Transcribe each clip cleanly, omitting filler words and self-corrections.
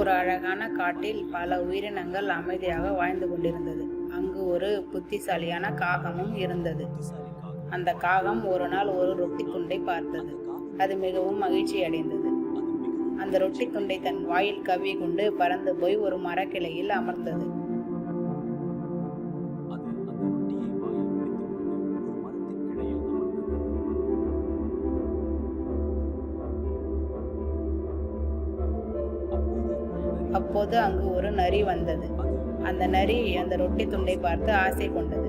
ஒரு அழகான காட்டில் பல உயிரினங்கள் அமைதியாக வாழ்ந்து கொண்டிருந்தது. அங்கு ஒரு புத்திசாலியான காகமும் இருந்தது. அந்த காகம் ஒரு நாள் ஒரு ரொட்டி துண்டை பார்த்தது. அது மிகவும் மகிழ்ச்சி அடைந்தது. அந்த ரொட்டி துண்டை தன் வாயில் கவ்வி கொண்டு பறந்து போய் ஒரு மரக்கிளையில் அமர்ந்தது. அப்போது அங்கு ஒரு நரி வந்தது. அந்த நரி அந்த ரொட்டி துண்டை பார்த்து ஆசை கொண்டது.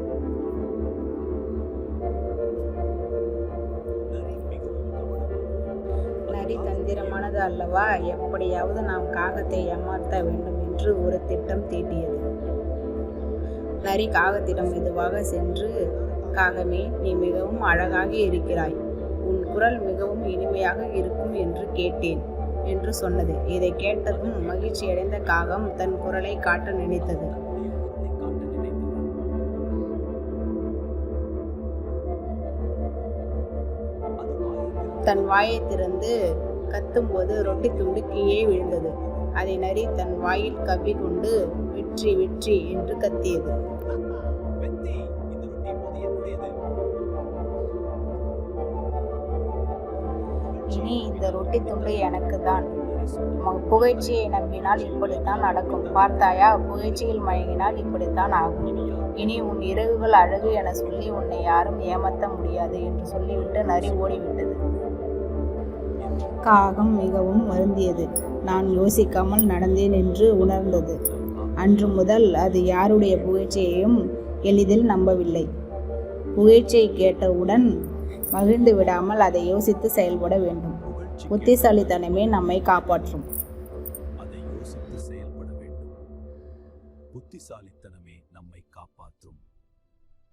நரி தந்திரமானது அல்லவா? எப்படியாவது நாம் காகத்தை ஏமாற்ற வேண்டும் என்று ஒரு திட்டம் தீட்டியது. நரி காகத்திடம் மெதுவாக சென்று, காகமே, நீ மிகவும் அழகாக இருக்கிறாய். உன் குரல் மிகவும் இனிமையாக இருக்கும் என்று கேட்டேன் என்று சொன்னது. இதை கேட்டதும் மகிழ்ச்சியடைந்த காகம் தன் குரலை காட்ட நினைத்தது. தன் வாயை திறந்து கத்தும்போது ரொட்டி துண்டு கீழே விழுந்தது. அதை நரி தன் வாயில் கவ்வி கொண்டு வெற்றி வெற்றி என்று கத்தியது. இனி இந்த ரொட்டி துண்டு எனக்கு தான். புகழ்ச்சியை நம்பினால் இப்படித்தான் நடக்கும். பார்த்தாயா, புகழ்ச்சியில் மயங்கினால் இப்படித்தான் ஆகும். இனி உன் இரவுகள் அழகு என சொல்லி உன்னை யாரும் ஏமாற்ற முடியாது என்று சொல்லிவிட்டு நரி ஓடிவிட்டது. காகம் மிகவும் வருந்தியது. நான் யோசிக்காமல் நடந்தேன் என்று உணர்ந்தது. அன்று முதல் அது யாருடைய புகழ்ச்சியையும் எளிதில் நம்பவில்லை. புகழ்ச்சியை கேட்டவுடன் மகிழ்ந்து விடாமல் அதை யோசித்து செயல்பட வேண்டும். புத்திசாலித்தனமே நம்மை காப்பாற்றும். அதை யோசித்து செயல்பட வேண்டும். புத்திசாலித்தனமே நம்மை காப்பாற்றும்.